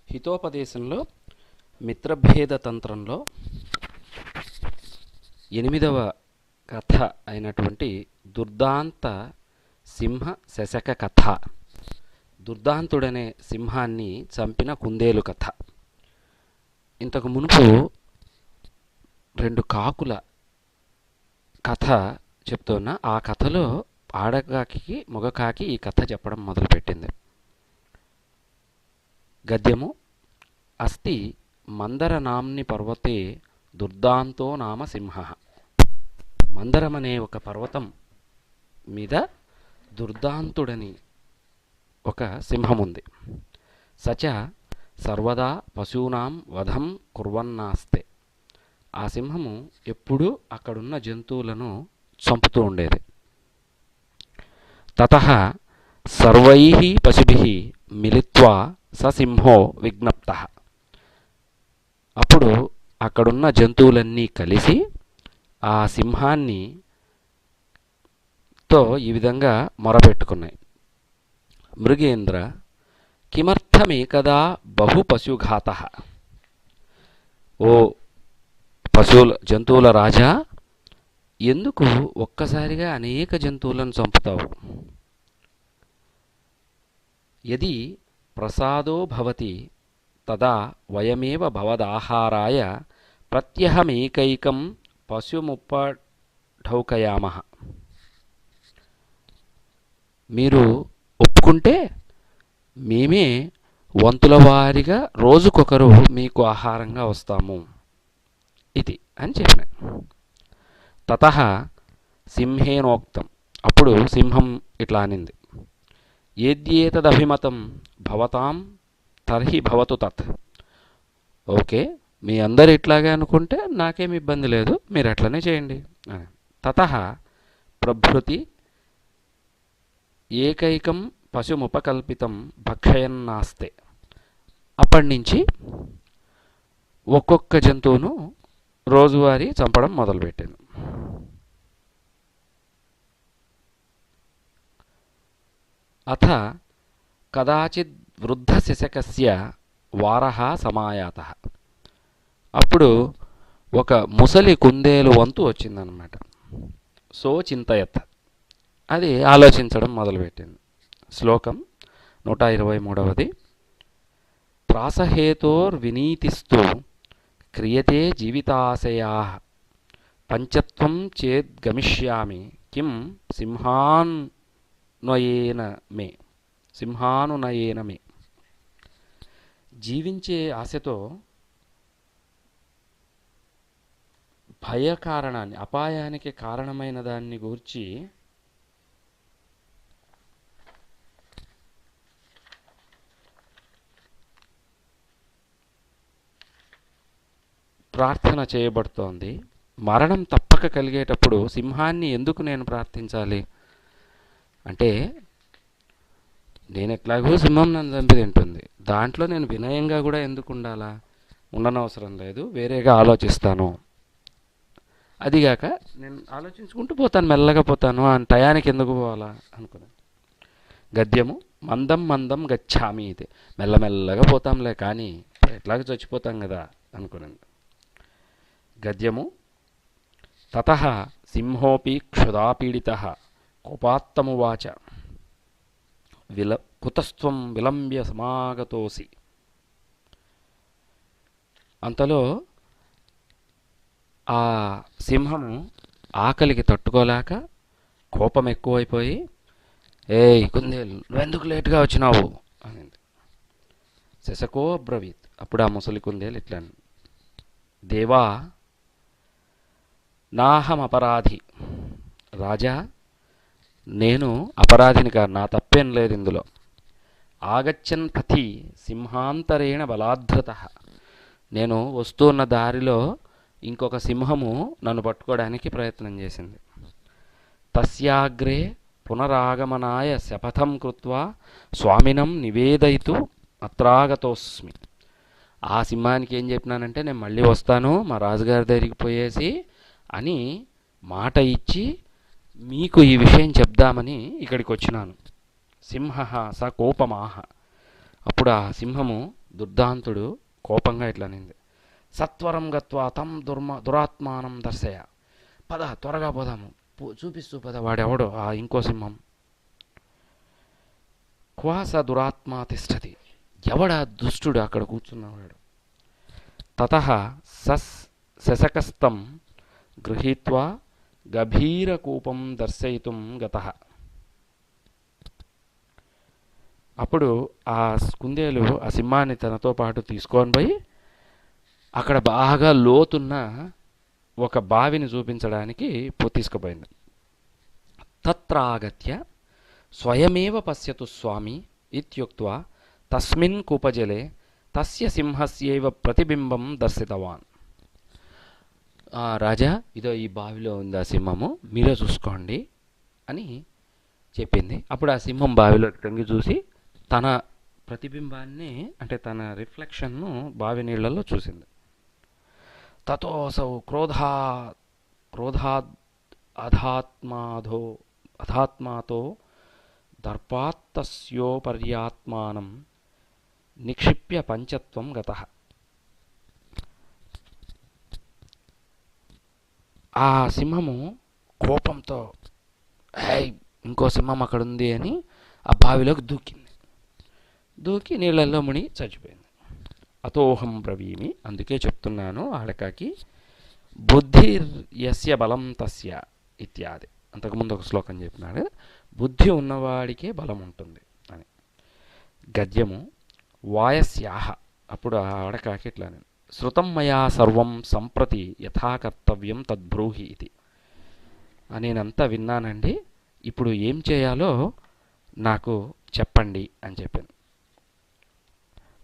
హితోపదేశంలో మిత్రభేద తంత్రంలో 8వ కథ అయినటువంటి దుర్దాంత సింహ శశక కథ. దుర్దాంతుడనే సింహాన్ని చంపిన కుందేలు కథ. ఇంతకు మునుపు 2 కాకుల కథ చెప్తున్నా. ఆ కథలో ఆడకాకి మగకాకి ఈ కథ చెప్పడం మొదలుపెట్టింది. గద్యము: అస్తి మందర నామ్ని పర్వతే దుర్దాంతో నామ సింహ. మందరం అనే ఒక పర్వతం మీద దుర్దాంతుడని ఒక సింహం ఉంది. సచ సర్వదా పశూనాం వధం కుర్వన్నాస్తే. ఆ సింహము ఎప్పుడూ అక్కడున్న జంతువులను చంపుతూ ఉండేది. తతః సర్వైః పశుభిః మిలిత్వా ససింహో విజ్ఞప్తః. అప్పుడు అక్కడున్న జంతువులన్నీ కలిసి ఆ సింహాన్ని తో ఈ విధంగా మొరపెట్టుకున్నాయి. మృగేంద్ర కిమర్థమేకదా బహు పశుఘాతః. ఓ జంతువుల రాజా, ఎందుకు ఒక్కసారిగా అనేక జంతువులను చంపుతావు? యది ప్రసాదో భవతి తదా వయమేవ భవదాహారాయ ప్రత్యహమేకైకం పశుముపఢౌకయామః. మీరు ఒప్పుకుంటే మేమే వంతుల వారిగా రోజుకొకరు మీకు ఆహారంగా వస్తాము ఇది అని చెప్పినాయి. తతః సింహేనోక్తం. అప్పుడు సింహం ఇట్లా అనింది: ఏద్యేతదభిమతం భవతాం తర్హి భవతు తత్. ఓకే, మీ అందరు ఇట్లాగే అనుకుంటే నాకేమి ఇబ్బంది లేదు, మీరు అట్లనే చేయండి. తతః ప్రభృతి ఏకైకం పశుముపకల్పితం భక్షయన్నాస్తే. అప్పటి నుంచి ఒక్కొక్క జంతువును రోజువారీ చంపడం మొదలుపెట్టాను. అథ కదాచిద్ వృద్ధ శశకస్య వారః సమాయాతః. అప్పుడు ఒక ముసలి కుందేలు వంతు వచ్చిందనమాట. సో చింతయత్, అది ఆలోచించడం మొదలుపెట్టింది. శ్లోకం 123. ప్రాసహేతోర్వినీతిస్తు క్రియతే జీవితాశయాః పంచత్వం చేద్ గమిష్యామి కిం సింహానునయేన మే. జీవించే ఆశతో భయకారణాన్ని, అపాయానికి కారణమైన దాన్ని గూర్చి ప్రార్థన చేయబడుతోంది. మరణం తప్పక కలిగేటప్పుడు సింహాన్ని ఎందుకు నేను ప్రార్థించాలి అంటే, నేను ఎట్లాగో సింహం నన్ను చంపి తింటుంది, దాంట్లో నేను వినయంగా కూడా ఎందుకు ఉండాలా? ఉండనవసరం లేదు, వేరేగా ఆలోచిస్తాను. అదిగాక నేను ఆలోచించుకుంటూ పోతాను, మెల్లగా పోతాను, ఆ టయానికి ఎందుకు పోవాలా అనుకున్నాను. గద్యము: మందం మందం గచ్చామి. ఇది మెల్లమెల్లగా పోతాంలే, కానీ ఎట్లాగో చచ్చిపోతాం కదా అనుకున్నాను. గద్యము: తతః సింహోపి క్షుధాపీడితః కోపాత్తమువాచ కుతస్త్వం విలంబ్య సమాగతోసి. అంతలో ఆ సింహము ఆకలికి తట్టుకోలేక కోపం ఎక్కువైపోయి, ఏయ్ కుందేలు, నువ్వెందుకు లేటుగా వచ్చినావు అనింది. శశకో అబ్రవీత్. అప్పుడు ఆ ముసలి కుందేలు ఇట్లా: దేవా నాహం అపరాధి. రాజా, నేను అపరాధిని కాదు, నా తప్పేం లేదు ఇందులో. ఆగచ్చన్ పథి సింహాంతరేణ బలాద్ధృతః. నేను వస్తున్న దారిలో ఇంకొక సింహము నన్ను పట్టుకోవడానికి ప్రయత్నం చేసింది. తస్యాగ్రే పునరాగమనాయ శపథం కృత్వా స్వామినం నివేదయితు అత్రాగతోస్మి. ఆ సింహానికి ఏం చెప్పినానంటే, నేను మళ్ళీ వస్తాను, మా రాజుగారి దగ్గరికి పోయేసి అని మాట ఇచ్చి మీకు ఈ విషయం చెప్దామని ఇక్కడికి వచ్చినాను. సింహ స కోపమాహ. అప్పుడు ఆ సింహము దుర్దాంతుడు కోపంగా ఇట్లా అనింది, సత్వరం గత్వా తం దురాత్మానం దర్శయ. పద త్వరగా పోదాము, చూపిస్తూ పద వాడెవడో ఆ ఇంకో సింహం. క్వా స దురాత్మా తిష్టతి, ఎవడా దుష్టుడు అక్కడ కూర్చున్నవాడు. తతః శశకస్తం గృహీత్వా గభీరకూపం దర్శయితుం గతః. అప్పుడు ఆ కుందేలు ఆ సింహాన్ని తనతో పాటు తీసుకొని పోయి అక్కడ బాగా లోతున్న ఒక బావిని చూపించడానికి తీసుకుపోయింది. తత్రాగత్య స్వయమేవ పశ్యతు స్వామి ఇత్యుక్త్వా తస్మిన్ కూపజలే తస్య సింహస్యైవ ప్రతిబింబం దర్శితవాన్. రాజా, ఇదో ఈ బావిలో ఉంది ఆ సింహము, మీరే చూసుకోండి అని చెప్పింది. అప్పుడు ఆ సింహం బావిలోకి తొంగి చూసి తన ప్రతిబింబాన్ని, అంటే తన రిఫ్లెక్షన్ను బావి నీళ్లలో చూసింది. తతోసౌ క్రోధాద్ అధాత్మాతో దర్పాత్తస్యోపర్యాత్మానం నిక్షిప్య పంచత్వం గతః. ఆ సింహము కోపంతో ఇంకో సింహం అక్కడ ఉంది అని ఆ బావిలోకి దూకి నీళ్ళల్లో ముని చచ్చిపోయింది. అతోహం బ్రవీమి, అందుకే చెప్తున్నాను ఆడకాకి, బుద్ధిర్యస్య బలం తస్య ఇత్యాది. అంతకుముందు ఒక శ్లోకం చెప్పినాడు, బుద్ధి ఉన్నవాడికే బలం ఉంటుంది అని. గద్యము వాయస్యాహ, అప్పుడు ఆ ఆడకాకి ఇట్లా, శృతం మయా సర్వం సంప్రతి యథా కర్తవ్యం తద్బ్రూహి ఇది. నేనంతా విన్నానండి, ఇప్పుడు ఏం చేయాలో నాకు చెప్పండి అని చెప్పాను.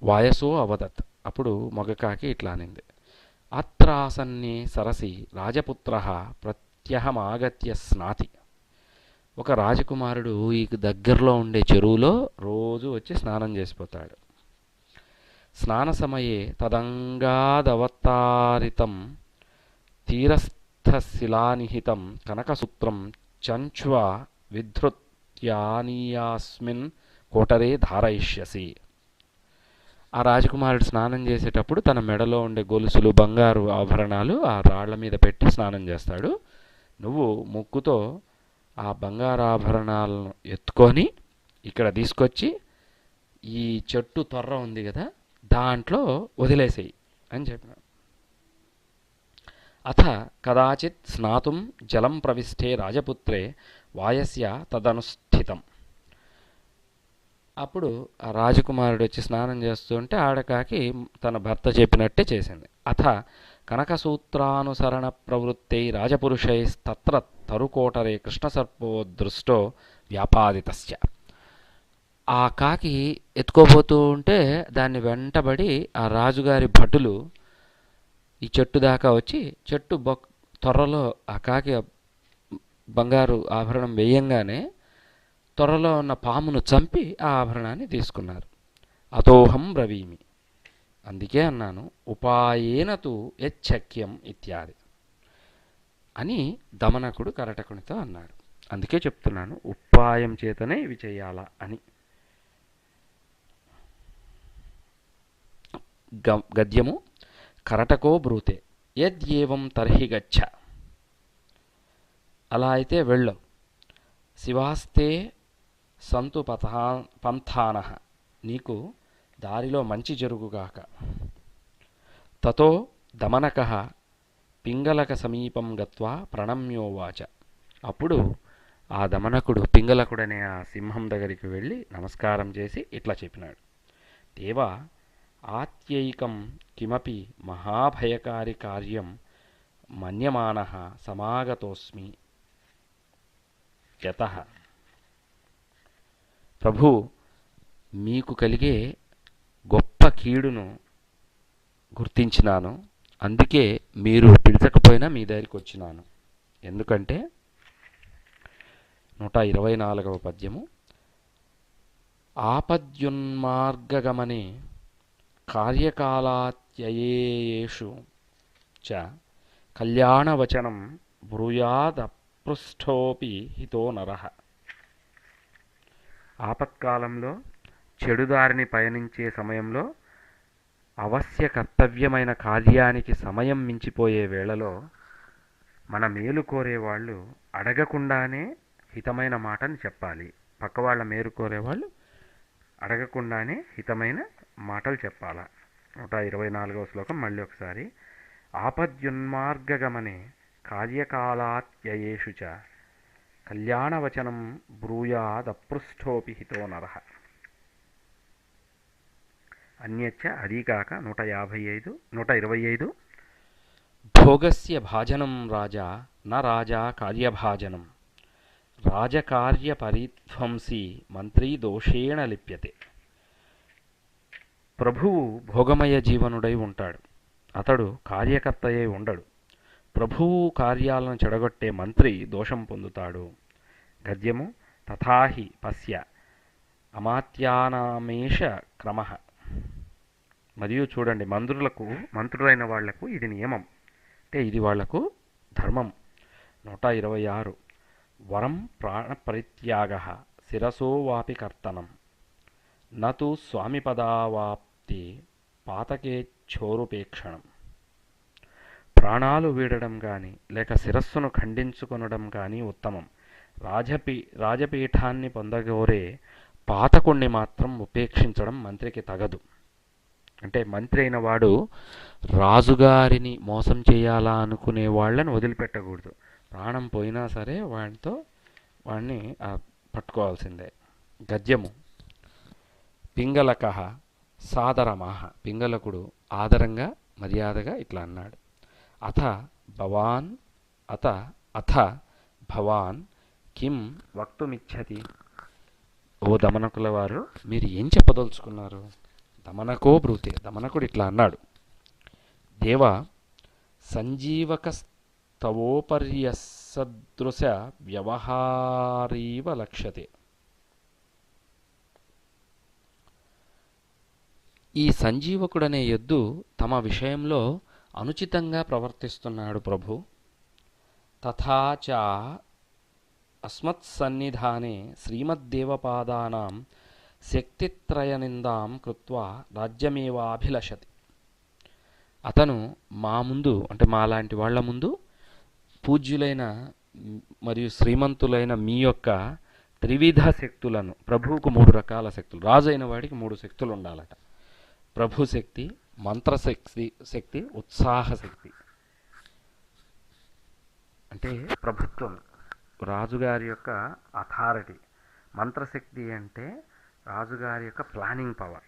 వాయసో అవదత్, అప్పుడు మగకాకి ఇట్లా అనింది, అత్రాసన్నే సరసి రాజపుత్ర ప్రత్యహమాగత్య స్నాతి. ఒక రాజకుమారుడు ఈ దగ్గరలో ఉండే చెరువులో రోజు వచ్చి స్నానం చేసిపోతాడు. స్నాన సమయే తదంగాదవతారితం తీరస్థశిలానిహితం కనకసూత్రం చంచ్వ విధృత్యానీయాస్మిన్ కోటరే ధారయిష్యసి. ఆ రాజకుమారుడు స్నానం చేసేటప్పుడు తన మెడలో ఉండే గొలుసులు, బంగారు ఆభరణాలు ఆ రాళ్ల మీద పెట్టి స్నానం చేస్తాడు. నువ్వు ముక్కుతో ఆ బంగారు ఆభరణాలను ఎత్తుకొని ఇక్కడ తీసుకొచ్చి ఈ చెట్టు తొర్ర ఉంది కదా, దాంట్లో వదిలేసేయి అని చెప్పినాడు. అథ కదాచిత్ స్నాతుం జలం ప్రవిష్టే రాజపుత్రే వాయస్య తదనుష్ఠితం. అప్పుడు ఆ రాజకుమారుడు వచ్చి స్నానం చేస్తుంటే ఆడకాకి తన భర్త చెప్పినట్టే చేసింది. అథ కనకసూత్రానుసరణ ప్రవృత్తై రాజపురుషైస్తత్ర తరుకోటరే కృష్ణసర్పో దృష్టో వ్యాపాదితస్య. ఆ కాకి ఎత్తుకోబోతూ ఉంటే దాన్ని వెంటబడి ఆ రాజుగారి భటులు ఈ చెట్టు దాకా వచ్చి చెట్టు త్వరలో ఆ కాకి బంగారు ఆభరణం వేయంగానే త్వరలో ఉన్న పామును చంపి ఆ ఆభరణాన్ని తీసుకున్నారు. అతోహం బ్రవీమి, అందుకే అన్నాను ఉపాయేనతు యచ్చక్యం ఇత్యాది అని దమనకుడు కరటకునితో అన్నాడు. అందుకే చెప్తున్నాను ఉపాయం చేతనే ఇవి చేయాలా అని. గద్యము కరటకో బ్రూతే యద్యేవం తర్హి గచ్చ. అలా అయితే వెళ్ళం. శివాస్తే సంతు పంథానః, నీకు దారిలో మంచి జరుగుగాక. తతో దమనకః పింగళక సమీపం గత్వా ప్రణమ్యోవాచ. అప్పుడు ఆ దమనకుడు పింగళకుడనే ఆ సింహం దగ్గరికి వెళ్ళి నమస్కారం చేసి ఇట్లా చెప్పినాడు, దేవా ఆత్యైకం కిమపి మహాభయకారి కార్యం మన్యమానః సమాగతోస్మి యతః. ప్రభు, మీకు కలిగే గొప్ప కీడును గుర్తించినాను, అందుకే మీరు పిలిచకపోయినా మీ దగ్గరికి వచ్చినాను. ఎందుకంటే 124వ పద్యము, ఆపద్యున్మార్గగమనే కార్యకాలాత్యయేషు చ కళ్యాణవచనం బ్రూయాదపృష్ఠోపి హితో నరః. ఆపత్కాలంలో చెడుదారిని పయనించే సమయంలో అవశ్య కర్తవ్యమైన కార్యానికి సమయం మించిపోయే వేళలో మన మేలు కోరేవాళ్ళు అడగకుండానే హితమైన మాటని చెప్పాలి. పక్కవాళ్ళ మేలు కోరేవాళ్ళు అడగకుండానే హితమైన మాటలు చెప్పాలా. 124వ శ్లోకం మళ్ళీ ఒకసారి. ఆపద్యున్మార్గగమనే కార్యకాలాత్యయేషు చ కళ్యాణవచనం బ్రూయాదపృష్ఠోపి హితో నరః. అన్యచ్చ అదీకాక 125 భోగస్య భాజనం రాజా న రాజా కార్యభాజనం రాజకార్యపరిధ్వంసీ మంత్రీ దోషేణ లిప్యతే. ప్రభువు భోగమయ జీవనుడై ఉంటాడు, అతడు కార్యకర్తయే ఉండడు. ప్రభువు కార్యాలను చెడగొట్టే మంత్రి దోషం పొందుతాడు. గద్యము. తథాహి పశ్య అమాత్యానామేష క్రమః. మరియు చూడండి, మంత్రులైన వాళ్లకు ఇది నియమం, అంటే ఇది వాళ్లకు ధర్మం. 126 వరం ప్రాణపరిత్యాగ శిరసో వాపి కర్తనం నతు స్వామిపదావాప్తి పాతకేచ్ఛోరుపేక్షణం. ప్రాణాలు వీడడం కానీ లేక శిరస్సును ఖండించుకొనడం కానీ ఉత్తమం. రాజపీఠాన్ని పొందగోరే పాతకుణ్ణి మాత్రం ఉపేక్షించడం మంత్రికి తగదు. అంటే మంత్రి అయిన వాడు రాజుగారిని మోసం చేయాలా అనుకునే వాళ్ళని వదిలిపెట్టకూడదు. ప్రాణం పోయినా సరే వాడిని పట్టుకోవాల్సిందే. గద్యము. పింగళక సాదరమాహ. పింగళకుడు ఆదరంగా మర్యాదగా ఇట్లా అన్నాడు. అథ భవాన్ కిం వక్తుమిచ్చతి. ఓ దమనకుల వారు, మీరు ఏం చెప్పదలుచుకున్నారు? దమనకో బ్రూతే. దమనకుడు ఇట్లా అన్నాడు. దేవా సంజీవకస్తవోపర్యసదృశ వ్యవహారీవ లక్ష్యతే. ఈ సంజీవకుడనే ఎద్దు తమ విషయంలో అనుచితంగా ప్రవర్తిస్తున్నాడు ప్రభు. తథాచ అస్మత్సన్నిధానే శ్రీమద్దేవపాదానాం శక్తిత్రయనిందాం కృత్వా రాజ్యమేవాభిలషతి. అతను మా ముందు, అంటే మాలాంటి వాళ్ళ ముందు, పూజ్యులైన మరియు శ్రీమంతులైన మీ యొక్క త్రివిధ శక్తులను, ప్రభువుకు 3 రకాల శక్తులు, రాజు అయిన వాడికి 3 శక్తులు ఉండాలట. ప్రభు శక్తి, మంత్రశక్తి, ఉత్సాహశక్తి. అంటే ప్రభుత్వం, రాజుగారి యొక్క అథారిటీ. మంత్రశక్తి అంటే రాజుగారి యొక్క ప్లానింగ్ పవర్.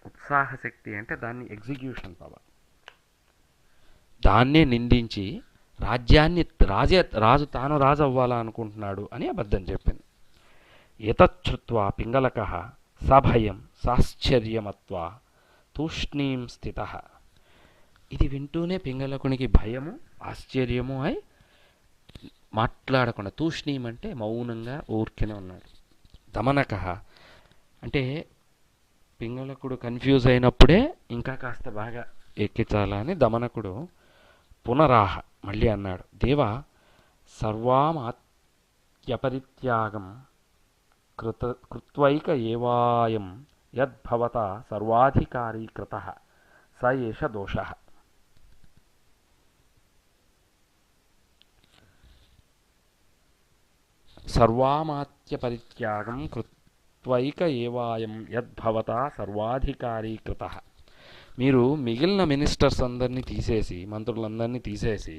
ఉత్సాహశక్తి అంటే దాన్ని ఎగ్జిక్యూషన్ పవర్. దాన్నే నిందించి రాజు తాను రాజు అవ్వాలా అనుకుంటున్నాడు అని అబద్ధం చెప్పింది. ఏతచ్చుత్వా పింగళక సభయం సాశ్చర్యమత్వా తూష్ణీం స్థితః. ఇది వింటూనే పింగళకునికి భయము, ఆశ్చర్యము అయి మాట్లాడకుండా, తూష్ణీం అంటే మౌనంగా ఊర్కెనే ఉన్నాడు. దమనక అంటే పింగళకుడు కన్ఫ్యూజ్ అయినప్పుడే ఇంకా కాస్త బాగా ఎక్కించాలా అని దమనకుడు పునరాహ మళ్ళీ అన్నాడు. దేవా సర్వామాత్యపరిత్యాగం కృత్వైక ఏవాయం యద్భవతా సర్వాధికారీ కృతః స ఏష దోషః. సర్వామాత్యపరిత్యాగం కృత్వైక ఏవాయం యద్భవతా సర్వాధికారీ కృతః. మీరు మిగిలిన మినిస్టర్స్ అందరినీ తీసేసి, మంత్రులందరినీ తీసేసి,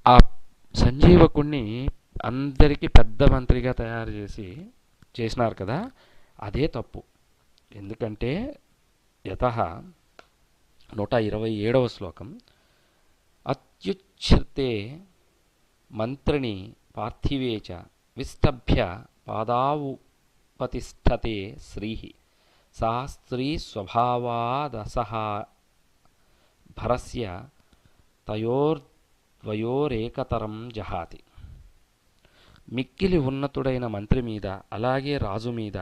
ఆ సంజీవకుణ్ణి అందరికీ పెద్ద మంత్రిగా తయారు చేసినారు కదా, అదే తప్పు. ఎందుకంటే యతః 127వ శ్లోకం. అత్యుచ్ఛ్రితే మంత్రిణి పార్థివే చ విస్తభ్య పాదావుపతిష్ఠతే శ్రీః సా స్త్రీ స్వభావాదసహ భరస్య తయోర్ద్వయోరేకతరం జహాతి. మిక్కిలి ఉన్నతుడైన మంత్రి మీద, అలాగే రాజు మీద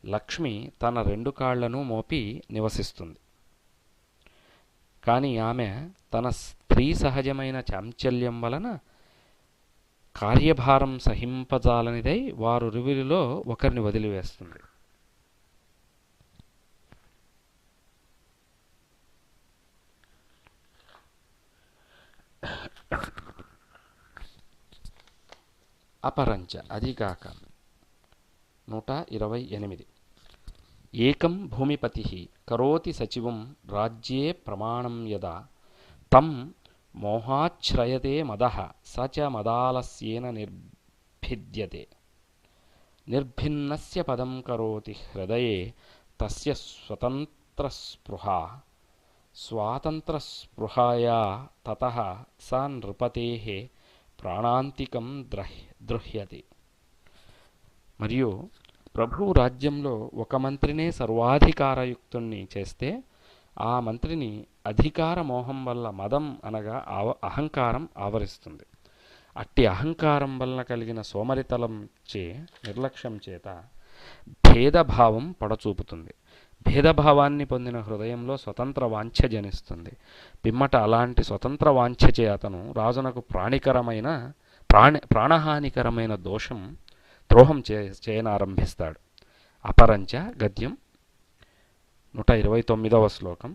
లక్ష్మి తన 2 కాళ్లను మోపి నివసిస్తుంది. కానీ ఆమె తన స్త్రీ సహజమైన చాంచల్యం వలన కార్యభారం సహింపజాలనిదై వారిరువురిలో ఒకరిని వదిలివేస్తుంది. అపరంచ అదిగాక 128. ఏకం భూమిపతి కరోతి సచివం రాజ్యే ప్రమాణం యదా తం మోహాశ్రయతే మదః స చ మదాలస్యేన నిర్భిద్యతే నిర్భిన్నస్య పదం కరోతి హృదయే తస్య స్వాతంత్రస్పృహయా తతః స నృపతేః ప్రాణాంతికం ద్రుహ్యతి. మరియు ప్రభువు రాజ్యంలో ఒక మంత్రినే సర్వాధికారయుక్తుణ్ణి చేస్తే ఆ మంత్రిని అధికార మోహం వల్ల మదం అనగా అహంకారం ఆవరిస్తుంది. అట్టి అహంకారం వలన కలిగిన సోమరితలం నిర్లక్ష్యం చేత భేదభావం పడచూపుతుంది. భేదభావాన్ని పొందిన హృదయంలో స్వతంత్ర వాంఛ జనిస్తుంది. పిమ్మట అలాంటి స్వతంత్ర వాంఛ చే అతను రాజునకు ప్రాణహానికరమైన ద్రోహం చేయనారంభిస్తాడు. అపరంచ గద్యం 129వ శ్లోకం.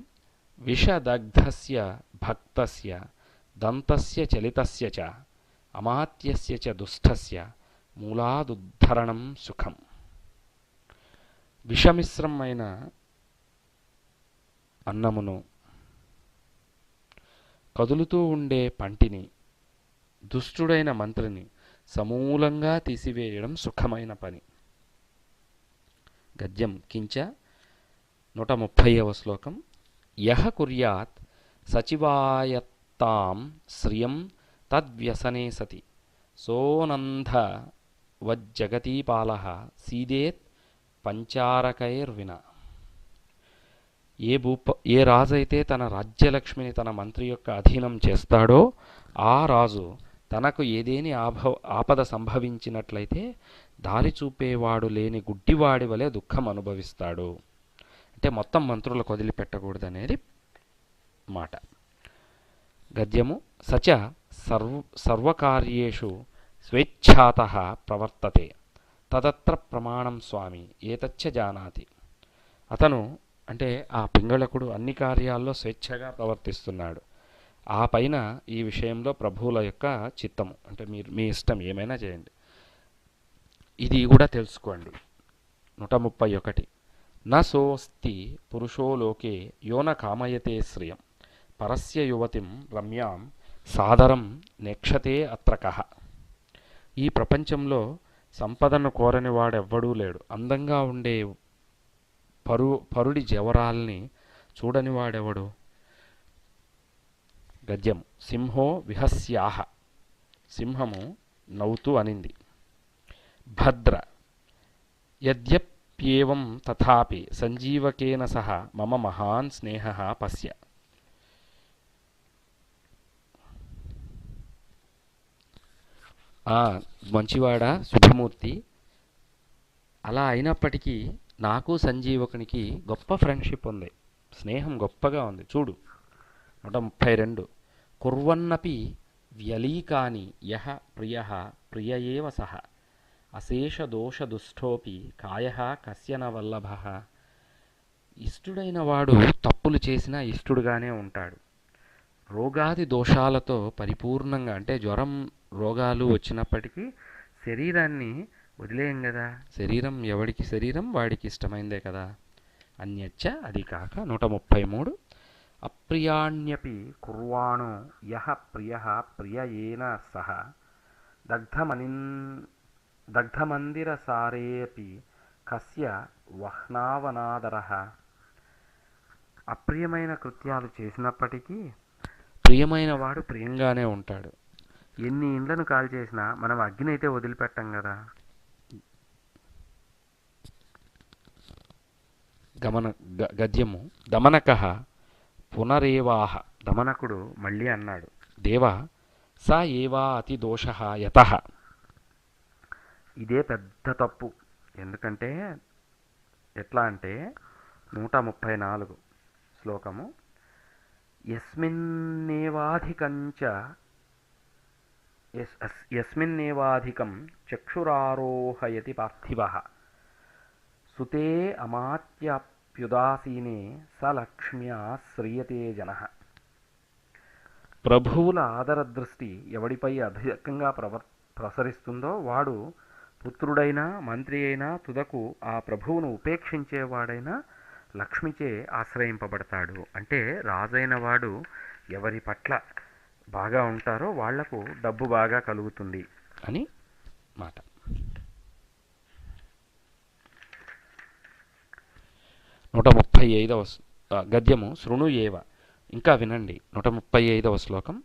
విషదగ్ధస్య భక్తస్య దంతస్య చలితస్య చ అమాత్యస్య చ దుష్టస్య మూలాదుద్ధరణం సుఖం. విషమిశ్రమైన అన్నమును, కదులుతూ ఉండే పంటిని, దుష్టుడైన మంత్రిని సమూలంగా తీసివేయడం సుఖమైన పని. గద్యం కించ 130వ శ్లోకం. యః కుర్యాత్ సచివాయత్తాం శ్రియం తద్వ్యసనే సతి సోనంద వజ్జగతీపాలః సీదేత్ పంచారకైర్విన. ఏ రాజైతే తన రాజ్యలక్ష్మిని తన మంత్రి యొక్క అధీనం చేస్తాడో ఆ రాజు తనకు ఏదేని ఆపద సంభవించినట్లయితే దారి చూపేవాడు లేని గుడ్డివాడి వలె దుఃఖం అనుభవిస్తాడు. అంటే మొత్తం మంత్రులకు వదిలిపెట్టకూడదనేది మాట. గద్యము. సచ సర్వకార్యేషు స్వేచ్ఛాతః ప్రవర్తతే తదత్ర ప్రమాణం స్వామి ఏతచ్చ జానాతి. అతను అంటే ఆ పింగళకుడు అన్ని కార్యాల్లో స్వేచ్ఛగా ప్రవర్తిస్తున్నాడు. ఆ పైన ఈ విషయంలో ప్రభువుల యొక్క చిత్తము, అంటే మీరు మీ ఇష్టం ఏమైనా చేయండి. ఇది కూడా తెలుసుకోండి. 131. నోస్తి పురుషో లోకే యోన కామయతే శ్రియం పరస్య యువతిం రమ్యాం సాదరం నేక్షతే అత్ర కః. ఈ ప్రపంచంలో సంపదను కోరని వాడెవ్వడూ లేడు. అందంగా ఉండే పరుడి జవరాల్ని చూడని వాడెవడు. గద్యం. సింహో విహస్యాహ. సింహము నవ్వుతూ అనింది. భద్ర. యద్యప్యేవం తథాపి సంజీవకేన సహ మమ మహాన్ స్నేహః పశ్య. మంచివాడా శుభమూర్తి, అలా అయినప్పటికీ నాకు సంజీవకునికి గొప్ప ఫ్రెండ్షిప్ ఉంది, స్నేహం గొప్పగా ఉంది. చూడు 132. కుర్వన్నపి వ్యలీకాని యః ప్రియః ప్రియ ఏవ సహ అశేషదోషదుష్టోపి కాయః కస్య న వల్లభః. ఇష్టుడైన వాడు తప్పులు చేసినా ఇష్టుడుగానే ఉంటాడు. రోగాది దోషాలతో పరిపూర్ణంగా, అంటే జ్వరం రోగాలు వచ్చినప్పటికీ శరీరాన్ని వదిలేయం కదా. శరీరం ఎవడికి శరీరం వాడికి ఇష్టమైందే కదా. అన్యచ్చ అది కాక 133. అప్రియాణ్యపి కుర్వాణో యః ప్రియః ప్రియయేన సహ దగ్ధమందిరసారేపి కస్య వహ్నావనాదరః. అప్రియమైన కృత్యాలు చేసినప్పటికీ ప్రియమైన వాడు ప్రియంగానే ఉంటాడు. ఎన్ని ఇండ్లను కాల్చేసినా మనం అగ్ని అయితే వదిలిపెట్టం కదా. గద్యము. దమనకః పునరేవాహ. దమనకుడు మళ్ళీ అన్నాడు, దేవా స ఏవా అతి దోషః యతః. ఇదే పెద్ద తప్పు. ఎందుకంటే ఎట్లా అంటే 134 శ్లోకము. యస్మిన్నేవాధికం చక్షురారోహయతి పార్థివః సుతే అమాత్యాప్యుదాసీనే స లక్ష్మ్యా శ్రీయతే జనః. ప్రభువుల ఆదర దృష్టి ఎవడిపై అధికంగా ప్రసరిస్తుందో వాడు పుత్రుడైనా మంత్రి అయినా తుదకు ఆ ప్రభువును ఉపేక్షించేవాడైనా లక్ష్మిచే ఆశ్రయింపబడతాడు. అంటే రాజైన వాడు ఎవరి పట్ల బాగా ఉంటారో వాళ్లకు డబ్బు బాగా కలుగుతుంది అని మాట. 135వ గద్యము శృణు ఏవ. ఇంకా వినండి. 135వ శ్లోకం.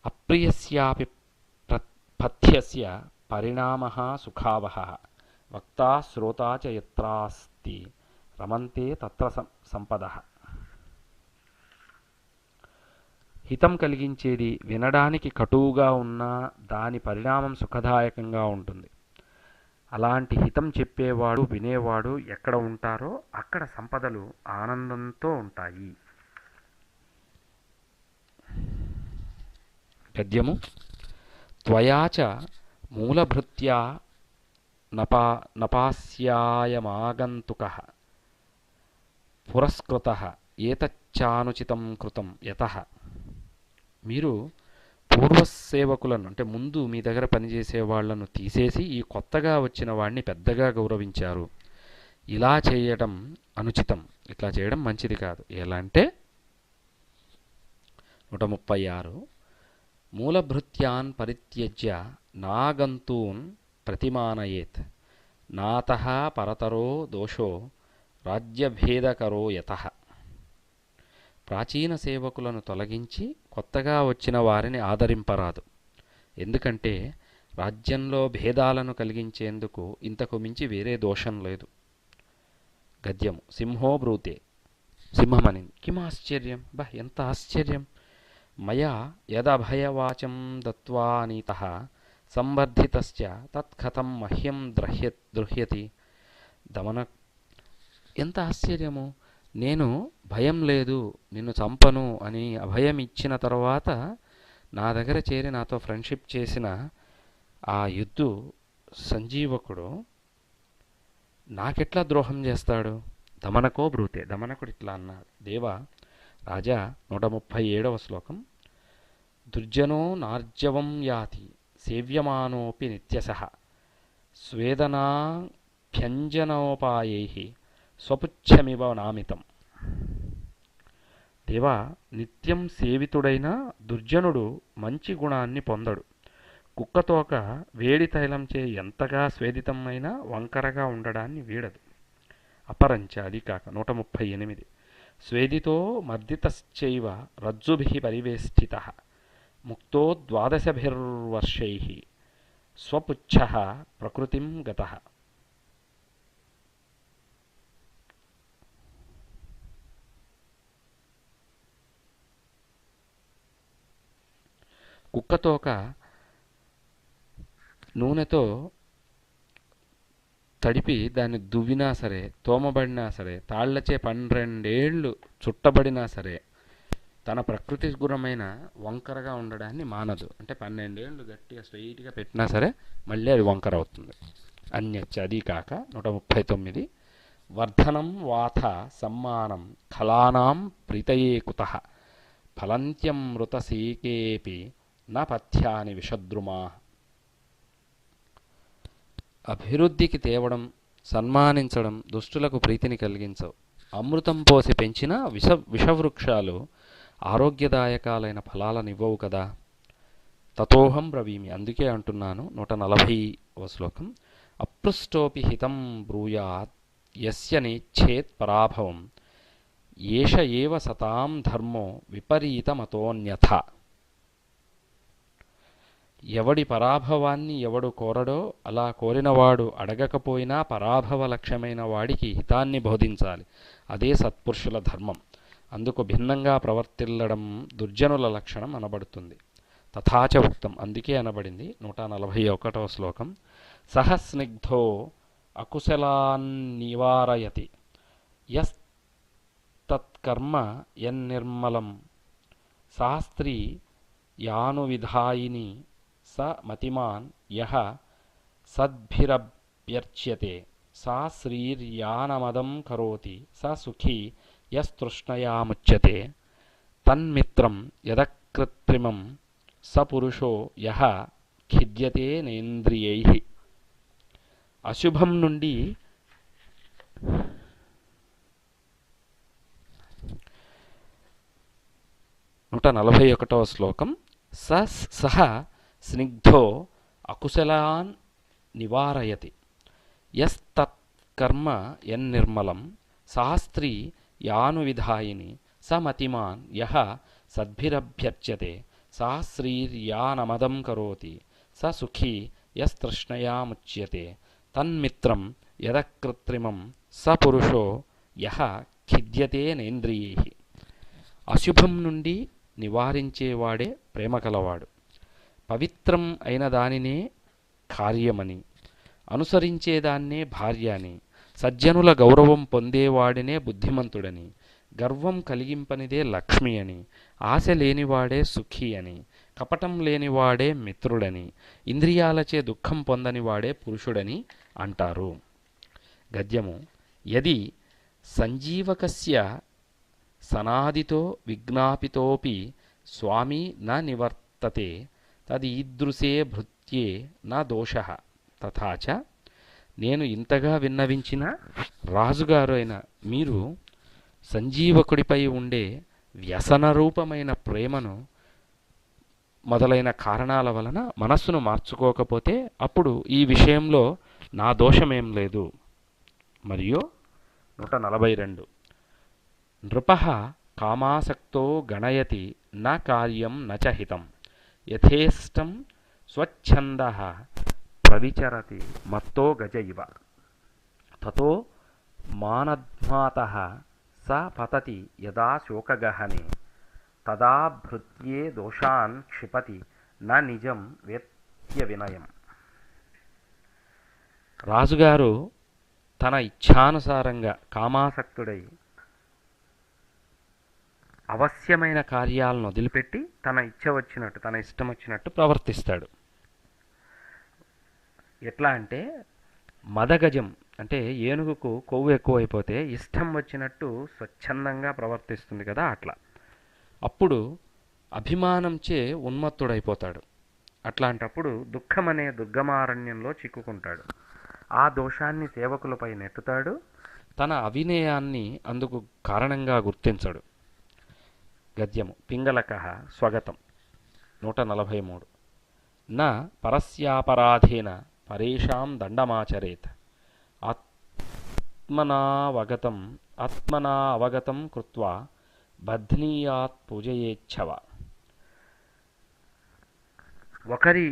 అప్రియస్యాపి పథ్యస్య పరిణామః సుఖావహః వక్తా శ్రోతా చ యత్రాస్తి రమంతే తత్ర సంపదః. హితం కలిగించేది వినడానికి కటువుగా ఉన్నా దాని పరిణామం సుఖదాయకంగా ఉంటుంది. అలాంటి హితం చెప్పేవాడు వినేవాడు ఎక్కడ ఉంటారో అక్కడ సంపదలు ఆనందంతో ఉంటాయి. గద్యము. త్వయాచ మూలభృత్యా నపాస్యాయమాగంతుకః పురస్కృతః ఏతచ్చానుచితం కృతం యతః. మీరు పూర్వసేవకులను అంటే ముందు మీ దగ్గర పనిచేసే వాళ్లను తీసేసి ఈ కొత్తగా వచ్చిన వాడిని పెద్దగా గౌరవించారు. ఇలా చేయడం అనుచితం, ఇట్లా చేయడం మంచిది కాదు. ఎలా అంటే 136 మూలభృత్యాన్ పరిత్యజ్య నాగంతూన్ ప్రతిమానయేత్ నాతః పరతరో దోషో రాజ్యభేదకరో యతః. ప్రాచీన సేవకులను తొలగించి కొత్తగా వచ్చిన వారిని ఆదరింపరాదు. ఎందుకంటే రాజ్యంలో భేదాలను కలిగించేందుకు ఇంతకు మించి వేరే దోషం లేదు. గద్యము. సింహో బ్రూతే. సింహమని. కిమాశ్చర్యం, ఎంత ఆశ్చర్యం. మయా యదభయవాచం దత్వా నీతః సంవర్ధితశ్చ తత్కథం మహ్యం ద్రుహ్యతి. దమన. ఎంత ఆశ్చర్యము. నేను భయం లేదు, నిన్ను చంపను అని అభయం ఇచ్చిన తర్వాత నా దగ్గర చేరి నాతో ఫ్రెండ్షిప్ చేసిన ఆ యుద్ధు సంజీవకుడు నాకెట్లా ద్రోహం చేస్తాడు? దమనకో బ్రూతే. దమనకుడు ఇట్లా అన్నాడు. దేవా రాజా. 137వ శ్లోకం. దుర్జనో నార్జవం యాతి సేవ్యమానోపి నిత్యశః స్వేదనాభ్యంజనోపాయైః స్వపుచ్చమివ నామితం. దేవా, నిత్యం సేవితుడైన దుర్జనుడు మంచి గుణాన్ని పొందడు. కుక్కతోక వేడి తైలంచే ఎంతగా స్వేదితమైనా వంకరగా ఉండడాన్ని వీడదు. అపరంచ. అది కాక 138. స్వేదితో మర్దితశ్చైవ రజ్జుభిః పరివేష్టితః ముక్తో ద్వాదశభిర్వర్షైః స్వపుచ్చః ప్రకృతిం గతః. కుక్కతోక నూనెతో తడిపి దాన్ని దువ్వినా సరే, తోమబడినా సరే, తాళ్లచే 12 ఏళ్ళు చుట్టబడినా సరే తన ప్రకృతి గుణమైన వంకరగా ఉండడాన్ని మానదు. అంటే 12 ఏళ్ళు గట్టిగా స్ట్రైట్గా పెట్టినా సరే మళ్ళీ అది వంకర అవుతుంది. అన్యచ్చ. అది కాక 139. వర్ధనం వాథ సమ్మానం ఖలానాం ప్రీతయే కుతః ఫలంత్యం మృతసీకేపి నా పథ్యాని విషద్రుమా. అభివృద్ధికి తేవడం, సన్మానించడం దుష్టులకు ప్రీతిని కలిగించవు. అమృతం పోసి పెంచిన విషవృక్షాలు ఆరోగ్యదాయకాలైన ఫలాలనివ్వవు కదా. తతోహం బ్రవీమి. అందుకే అంటున్నాను. 140వ శ్లోకం. అపృష్టోపి హితం బ్రూయాత్ యస్య నేచ్ఛేత్ పరాభవం ఏష ఏవ సతాం ధర్మో విపరీతమతోన్యథ. ఎవడి పరాభవాన్ని ఎవడు కోరడో అలా కోరినవాడు అడగకపోయినా పరాభవ లక్ష్యమైన వాడికి హితాన్ని బోధించాలి. అదే సత్పురుషుల ధర్మం. అందుకు భిన్నంగా ప్రవర్తిల్లడం దుర్జనుల లక్షణం అనబడుతుంది. తథాచ ఉక్తం. అందుకే అనబడింది. 141వ శ్లోకం. సహస్నిగ్ధో అకుశలాన్నివారయతి యస్తత్కర్మ యన్నిర్మలం శాస్త్రీ యానువిధాయిని స మతిమాన్ యః సద్భిరభ్యర్చ్యతే సా శ్రీర్యానమదం కరోతి స సుఖీ యస్తృష్ణయాముచ్యతే తన్మిత్రం యదకృత్రిమం స పురుషో యః ఖిద్యతే నేంద్రియై. అశుభం నుండి 141వ శ్లోకం. సహ స్నిగ్ధో అకుశలాన్ నివారయతి యస్తత్కర్మ యన్నిర్మలం శాస్త్రీ యానువిధాయిని సమతిమాన్ యః సద్భిరభ్యర్చ్యతే శాస్త్రీర్యానమదం కరోతి స సుఖీ యస్తృష్ణయాముచ్యతే తన్మిత్రం యదకృత్రిమం స పురుషో యః ఖిద్యతే నేంద్రియైః. అశుభం నుండి నివారించేవాడే ప్రేమ కలవాడు. పవిత్రం అయిన దానినే కార్యమని, అనుసరించేదాన్నే భార్య అని, సజ్జనుల గౌరవం పొందేవాడినే బుద్ధిమంతుడని, గర్వం కలిగింపనిదే లక్ష్మి అని, ఆశ లేనివాడే సుఖీ అని, కపటం లేనివాడే మిత్రుడని, ఇంద్రియాలచే దుఃఖం పొందనివాడే పురుషుడని అంటారు. గద్యము. యది సంజీవకస్య సనాదితో విజ్ఞాపితోపి స్వామి న నివర్తతే తదీదృశే భృత్యే న దోషః తథాచ. నేను ఇంతగా విన్నవించిన రాజుగారు అయిన మీరు సంజీవకుడిపై ఉండే వ్యసనరూపమైన ప్రేమను మొదలైన కారణాల వలన మనస్సును మార్చుకోకపోతే అప్పుడు ఈ విషయంలో నా దోషమేం లేదు. మరియు 142. నృపః కామాసక్తో గణయతి న కార్యం న చ హితం యథేష్టం స్వచ్ఛందః ప్రవిచరతి మత్తో గజ ఇవ తతో మానధ్మాతః స పతతి యదా శోకగహనే తదా భృత్యే దోషాన్ క్షిపతి న నిజం వేత్య వినయం. రాజుగారు తన ఇచ్ఛానుసారంగా కామాసక్తుడై అవశ్యమైన కార్యాలను వదిలిపెట్టి తన ఇచ్చ వచ్చినట్టు తన ఇష్టం వచ్చినట్టు ప్రవర్తిస్తాడు. ఎట్లా అంటే మదగజం అంటే ఏనుగుకు కొవ్వు ఎక్కువైపోతే ఇష్టం వచ్చినట్టు స్వచ్ఛందంగా ప్రవర్తిస్తుంది కదా, అట్లా. అప్పుడు అభిమానంచే ఉన్మత్తుడైపోతాడు. అట్లాంటప్పుడు దుఃఖమనే దుర్గమారణ్యంలో చిక్కుకుంటాడు. ఆ దోషాన్ని సేవకులపై నెట్టుతాడు. తన అవినయాన్ని అందుకు కారణంగా గుర్తించడు. గద్యము. పింగళకః స్వగతం. 143. న పరస్యాపరాధేన పరేషాం దండమాచరేత్ ఆత్మనా అవగతం కృత్వా బధ్నీయాత్ పూజయేచ్ఛవ. ఒకరి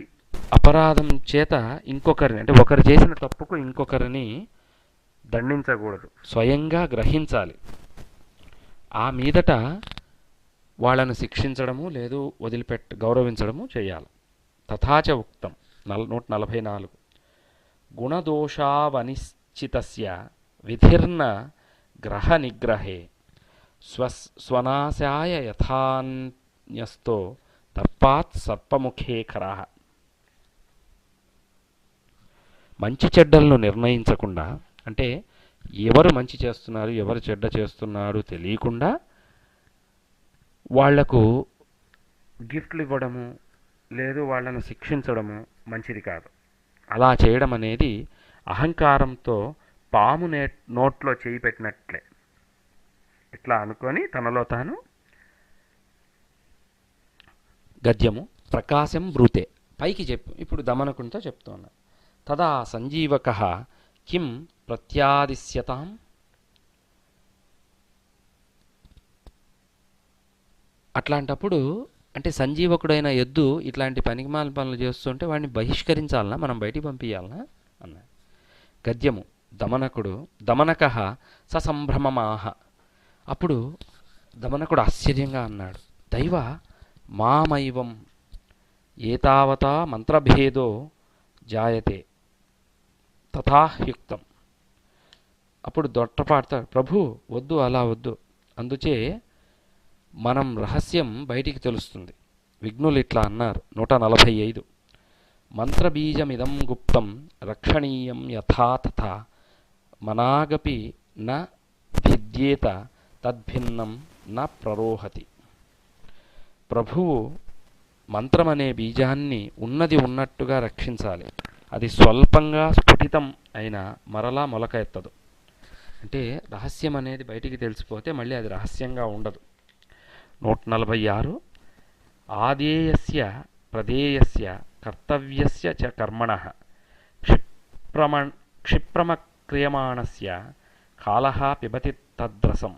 అపరాధం చేత ఇంకొకరిని అంటే ఒకరు చేసిన తప్పుకు ఇంకొకరిని దండించకూడదు, స్వయంగా గ్రహించాలి. ఆ మీదట వాళ్ళను శిక్షించడము లేదు గౌరవించడము చేయాలి. తథాచ ఉక్తం. 144. గుణదోషావనిశ్చితస్య విధిర్న గ్రహ నిగ్రహే స్వనాశాయ యథాన్యస్తో దర్పాత్ సర్పముఖే ఖరః. మంచి చెడ్డలను నిర్ణయించకుండా అంటే ఎవరు మంచి చేస్తున్నారు ఎవరు చెడ్డ చేస్తున్నారు తెలియకుండా వాళ్లకు గిఫ్ట్లు ఇవ్వడము లేదు వాళ్ళను శిక్షించడము మంచిది కాదు. అలా చేయడం అనేది అహంకారంతో పాము నోట్లో చేయి పెట్టినట్లే. ఇట్లా అనుకొని తనలో తాను. గద్యము. ప్రకాశం బ్రూతే. పైకి చెప్పు, ఇప్పుడు దమనకుంతో చెప్తున్నా. తదా సంజీవకః కిం ప్రత్యాదిశ్యతాం. అట్లాంటప్పుడు అంటే సంజీవకుడైన ఎద్దు ఇట్లాంటి పనికిమాల పనులు చేస్తుంటే వాడిని బహిష్కరించాలనా, మనం బయటికి పంపించాలనా అన్నాడు. గద్యము. దమనకః ససంభ్రమమాహ. అప్పుడు దమనకుడు ఆశ్చర్యంగా అన్నాడు, దైవ మామైవం ఏతావతా మంత్రభేదో జాయతే తథాహ్యుక్తం. అప్పుడు దొట్టపాడతాడు, ప్రభు వద్దు, అలా వద్దు, అందుచే మనం రహస్యం బయటికి తెలుస్తుంది. విఘ్నులు ఇట్లా అన్నారు. 145. మంత్రబీజమిదం గుప్తం రక్షణీయం యథా తథా మనాగపి న భిద్యేత తద్భిన్నం న ప్రరోహతి. ప్రభువు మంత్రం అనే బీజాన్ని ఉన్నది ఉన్నట్టుగా రక్షించాలి. అది స్వల్పంగా స్ఫుటితం అయినా మరలా మొలక ఎత్తదు. అంటే రహస్యం అనేది బయటికి తెలిసిపోతే మళ్ళీ అది రహస్యంగా ఉండదు. 146 ఆదేయస్య ప్రదేయస్య కర్తవ్యస్య చ కర్మణః క్షిప్రమక్రియమాణస్య కాలః పిబతి తద్రసం.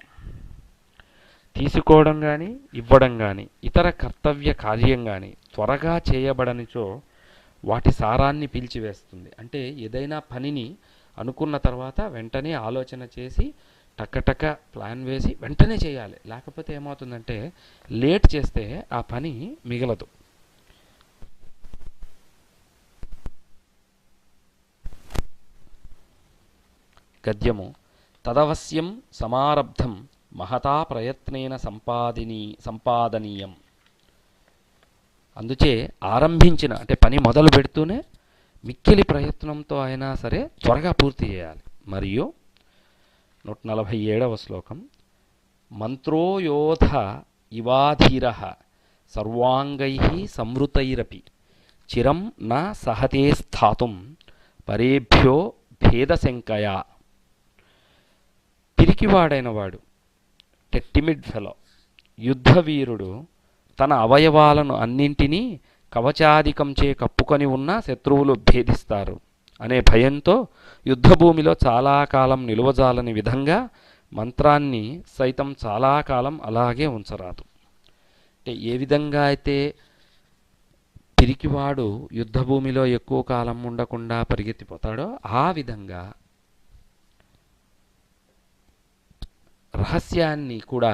తీసుకోవడం కానీ ఇవ్వడం కానీ ఇతర కర్తవ్య కార్యం కానీ త్వరగా చేయబడనిచో వాటి సారాన్ని పీల్చివేస్తుంది. అంటే ఏదైనా పనిని అనుకున్న తర్వాత వెంటనే ఆలోచన చేసి టక్కటక్క ప్లాన్ వేసి వెంటనే చేయాలి. లేకపోతే ఏమవుతుందంటే లేట్ చేస్తే ఆ పని మిగలదు. గద్యము తదవశ్యం సమారబ్ధం మహతా ప్రయత్నేన సంపాదనీయం. అందుచే ఆరంభించిన అంటే పని మొదలు పెడుతూనే మిక్కిలి ప్రయత్నంతో అయినా సరే త్వరగా పూర్తి చేయాలి. మరియు 147వ శ్లోకం మంత్రో యోధ ఇవాధీరః సర్వాంగైః సంవృతైరపి చిరం న సహతే స్థాతుం పరేభ్యో భేదశంకయా. పిరికివాడైన వాడు టిమిడ్ ఫెలో యుద్ధవీరుడు తన అవయవాలను అన్నింటినీ కవచాధికంచే కప్పుకొని ఉన్న శత్రువులు భేదిస్తారు అనే భయంతో యుద్ధభూమిలో చాలా కాలం నిలువజాలని విధంగా మంత్రాన్ని సైతం చాలా కాలం అలాగే ఉంచరాదు. అంటే ఏ విధంగా అయితే పిరికివాడు యుద్ధభూమిలో ఎక్కువ కాలం ఉండకుండా పరిగెత్తిపోతాడో ఆ విధంగా రహస్యాన్ని కూడా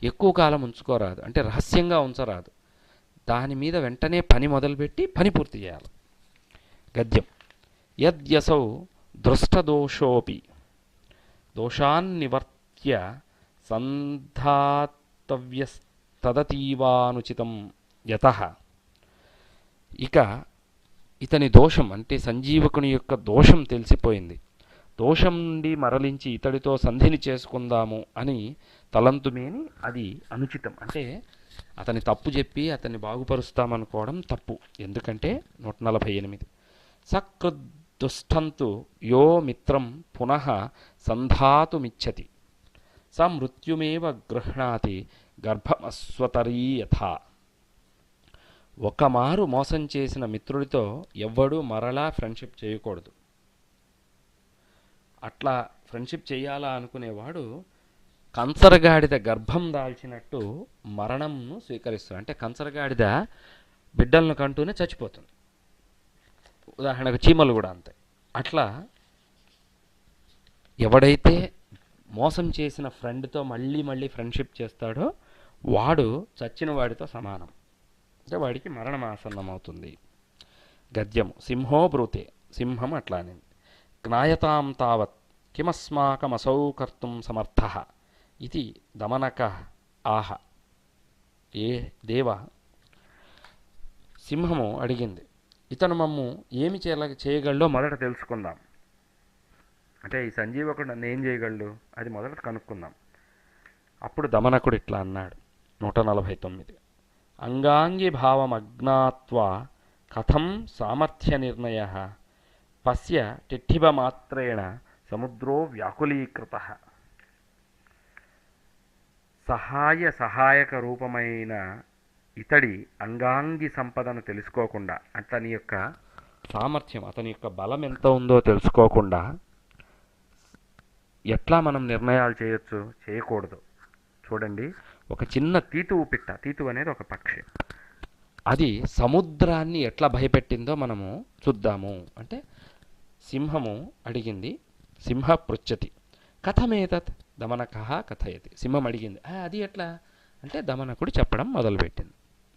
ఎక్కువ కాలం ఉంచుకోరాదు. అంటే రహస్యంగా ఉంచరాదు. దాని మీద వెంటనే పని మొదలుపెట్టి పని పూర్తి చేయాలి. గద్యం యద్యసౌ దృష్టదోషోపి దోషాన్నివర్త్య సంధాతవ్యస్తదతీవానుచితం యతః. ఇక ఇతని దోషం అంటే సంజీవకుని యొక్క దోషం తెలిసిపోయింది. దోషం నుండి మరలించి ఇతడితో సంధిని చేసుకుందాము అని తలంతుమేని అది అనుచితం. అంటే అతని తప్పు చెప్పి అతన్ని బాగుపరుస్తామనుకోవడం తప్పు. ఎందుకంటే 148 సకృద్దుష్టంతు యో మిత్రం పునః సంధాతుమిచ్చతి స మృత్యుమేవ గృహ్ణాతి గర్భమస్వతరీ యథా. ఒకమారు మోసం చేసిన మిత్రుడితో ఎవ్వడూ మరలా ఫ్రెండ్షిప్ చేయకూడదు. అట్లా ఫ్రెండ్షిప్ చేయాలా అనుకునేవాడు కంచరగాడిద గర్భం దాల్చినట్టు మరణంను స్వీకరిస్తాడు. అంటే కంచరగాడిద బిడ్డలను కంటూనే చచ్చిపోతుంది. ఉదాహరణకు చీమలు కూడా అంతే. అట్లా ఎవడైతే మోసం చేసిన ఫ్రెండ్తో మళ్ళీ మళ్ళీ ఫ్రెండ్షిప్ చేస్తాడో వాడు చచ్చిన వాడితో సమానం. అంటే వాడికి మరణం ఆసన్నమవుతుంది. గద్యము సింహో బ్రూతే. సింహం అట్లానే జ్ఞాయతాం తావత్ కిమస్మాకమసౌ కర్తుం సమర్థః ఇది దమనక ఆహ. ఏ దేవ, సింహము అడిగింది, ఇతను మమ్ము ఏమి చేయగలడో మొదట తెలుసుకుందాం. అంటే ఈ సంజీవకుడు నన్ను ఏం చేయగలడు అది మొదట కనుక్కుందాం. అప్పుడు దమనకుడు ఇట్లా అన్నాడు 149 అంగాంగి భావమజ్ఞాత్వా కథం సామర్థ్య నిర్ణయః పశ్య టిఠిభమాత్రేణ సముద్రో వ్యాకులీకృతః. సహాయక రూపమైన ఇతడి అంగాంగి సంపదను తెలుసుకోకుండా, అతని యొక్క సామర్థ్యం, అతని యొక్క బలం ఎంత ఉందో తెలుసుకోకుండా ఎట్లా మనం నిర్ణయాలు చేయొచ్చు? చేయకూడదు. చూడండి, ఒక చిన్న తీతువు పిట్ట, తీతువు అనేది ఒక పక్షి, అది సముద్రాన్ని ఎట్లా భయపెట్టిందో మనము చూద్దాము. అంటే సింహము అడిగింది, సింహ పృచ్చతి కథమేతత్ దమనకః కథయతి. సింహం అడిగింది, అది ఎట్లా అంటే దమనకుడు చెప్పడం మొదలుపెట్టింది.